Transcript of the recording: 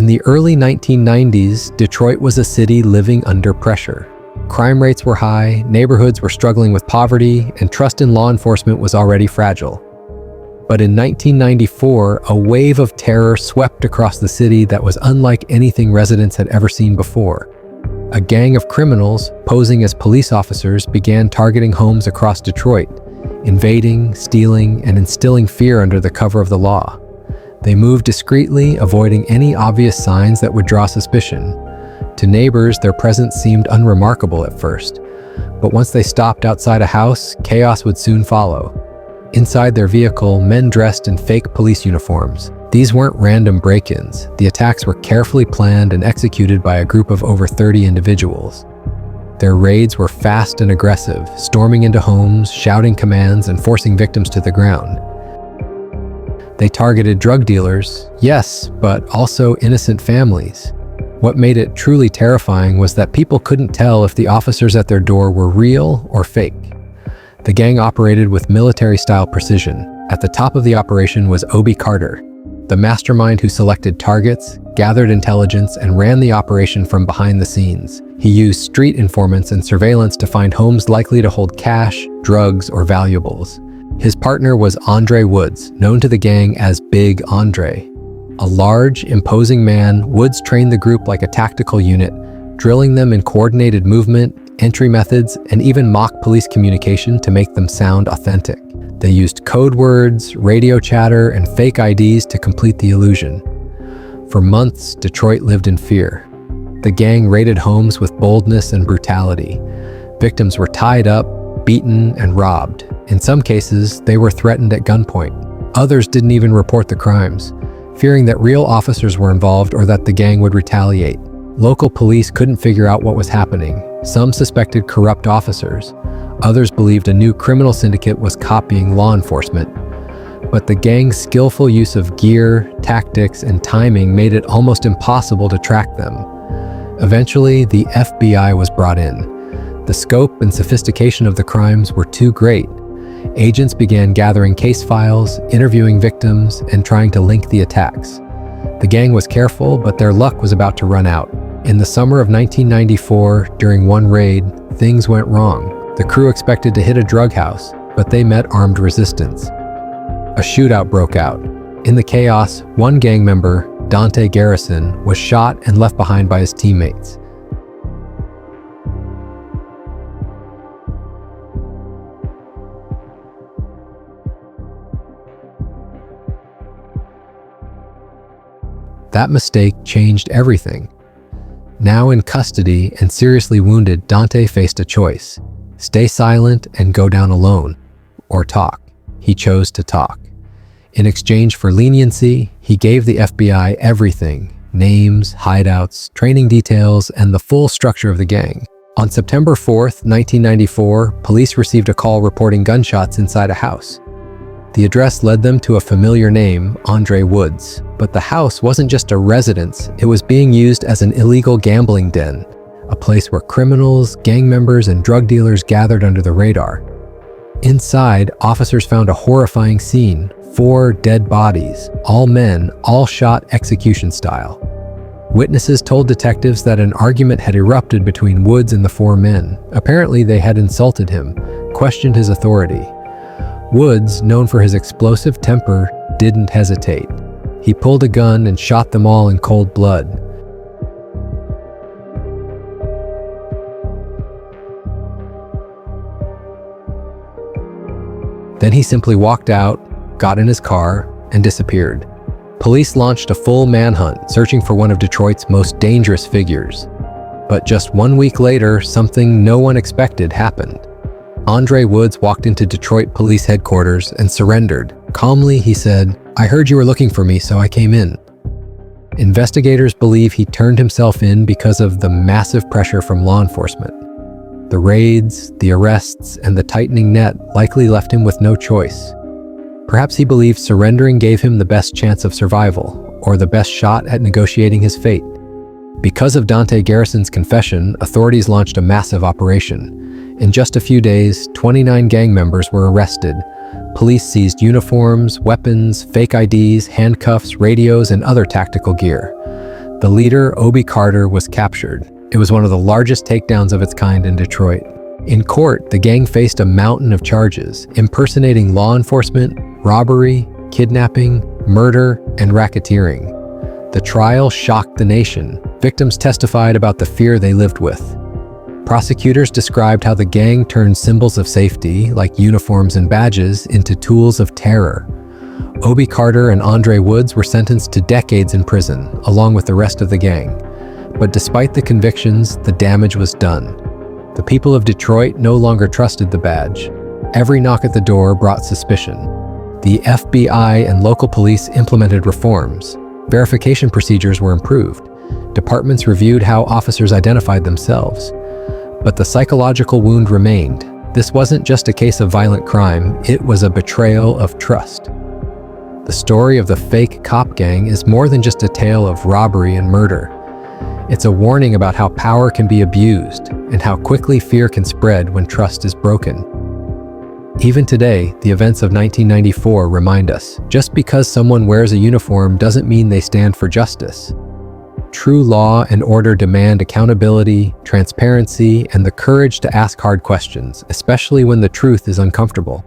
In the early 1990s, Detroit was a city living under pressure. Crime rates were high, neighborhoods were struggling with poverty, and trust in law enforcement was already fragile. But in 1994, a wave of terror swept across the city that was unlike anything residents had ever seen before. A gang of criminals, posing as police officers, began targeting homes across Detroit, invading, stealing, and instilling fear under the cover of the law. They moved discreetly, avoiding any obvious signs that would draw suspicion. To neighbors, their presence seemed unremarkable at first, but once they stopped outside a house, chaos would soon follow. Inside their vehicle, men dressed in fake police uniforms. These weren't random break-ins. The attacks were carefully planned and executed by a group of over 30 individuals. Their raids were fast and aggressive, storming into homes, shouting commands, and forcing victims to the ground. They targeted drug dealers, yes, but also innocent families. What made it truly terrifying was that people couldn't tell if the officers at their door were real or fake. The gang operated with military-style precision. At the top of the operation was Obie Carter, the mastermind who selected targets, gathered intelligence, and ran the operation from behind the scenes. He used street informants and surveillance to find homes likely to hold cash, drugs, or valuables. His partner was Andre Woods, known to the gang as Big Andre. A large, imposing man, Woods trained the group like a tactical unit, drilling them in coordinated movement, entry methods, and even mock police communication to make them sound authentic. They used code words, radio chatter, and fake IDs to complete the illusion. For months, Detroit lived in fear. The gang raided homes with boldness and brutality. Victims were tied up, beaten, and robbed. In some cases, they were threatened at gunpoint. Others didn't even report the crimes, fearing that real officers were involved or that the gang would retaliate. Local police couldn't figure out what was happening. Some suspected corrupt officers. Others believed a new criminal syndicate was copying law enforcement. But the gang's skillful use of gear, tactics, and timing made it almost impossible to track them. Eventually, the FBI was brought in. The scope and sophistication of the crimes were too great. Agents began gathering case files, interviewing victims, and trying to link the attacks. The gang was careful, but their luck was about to run out. In the summer of 1994, during one raid, things went wrong. The crew expected to hit a drug house, but they met armed resistance. A shootout broke out. In the chaos, one gang member, Dante Garrison, was shot and left behind by his teammates. That mistake changed everything. Now in custody and seriously wounded, Dante faced a choice: stay silent and go down alone, or talk. He chose to talk. In exchange for leniency, he gave the FBI everything: names, hideouts, training details, and the full structure of the gang. On September 4th, 1994, police received a call reporting gunshots inside a house. The address led them to a familiar name, Andre Woods. But the house wasn't just a residence, it was being used as an illegal gambling den, a place where criminals, gang members, and drug dealers gathered under the radar. Inside, officers found a horrifying scene: 4 dead bodies, all men, all shot execution style. Witnesses told detectives that an argument had erupted between Woods and the 4 men. Apparently, they had insulted him, questioned his authority. Woods, known for his explosive temper, didn't hesitate. He pulled a gun and shot them all in cold blood. Then he simply walked out, got in his car, and disappeared. Police launched a full manhunt, searching for one of Detroit's most dangerous figures. But just 1 week later, something no one expected happened. Andre Woods walked into Detroit Police Headquarters and surrendered. Calmly, he said, "I heard you were looking for me, so I came in." Investigators believe he turned himself in because of the massive pressure from law enforcement. The raids, the arrests, and the tightening net likely left him with no choice. Perhaps he believed surrendering gave him the best chance of survival, or the best shot at negotiating his fate. Because of Dante Garrison's confession, authorities launched a massive operation. In just a few days, 29 gang members were arrested. Police seized uniforms, weapons, fake IDs, handcuffs, radios, and other tactical gear. The leader, Obie Carter, was captured. It was one of the largest takedowns of its kind in Detroit. In court, the gang faced a mountain of charges, impersonating law enforcement, robbery, kidnapping, murder, and racketeering. The trial shocked the nation. Victims testified about the fear they lived with. Prosecutors described how the gang turned symbols of safety, like uniforms and badges, into tools of terror. Obie Carter and Andre Woods were sentenced to decades in prison, along with the rest of the gang. But despite the convictions, the damage was done. The people of Detroit no longer trusted the badge. Every knock at the door brought suspicion. The FBI and local police implemented reforms. Verification procedures were improved. Departments reviewed how officers identified themselves. But the psychological wound remained. This wasn't just a case of violent crime, it was a betrayal of trust. The story of the fake cop gang is more than just a tale of robbery and murder. It's a warning about how power can be abused and how quickly fear can spread when trust is broken. Even today, the events of 1994 remind us, just because someone wears a uniform doesn't mean they stand for justice. True law and order demand accountability, transparency, and the courage to ask hard questions, especially when the truth is uncomfortable.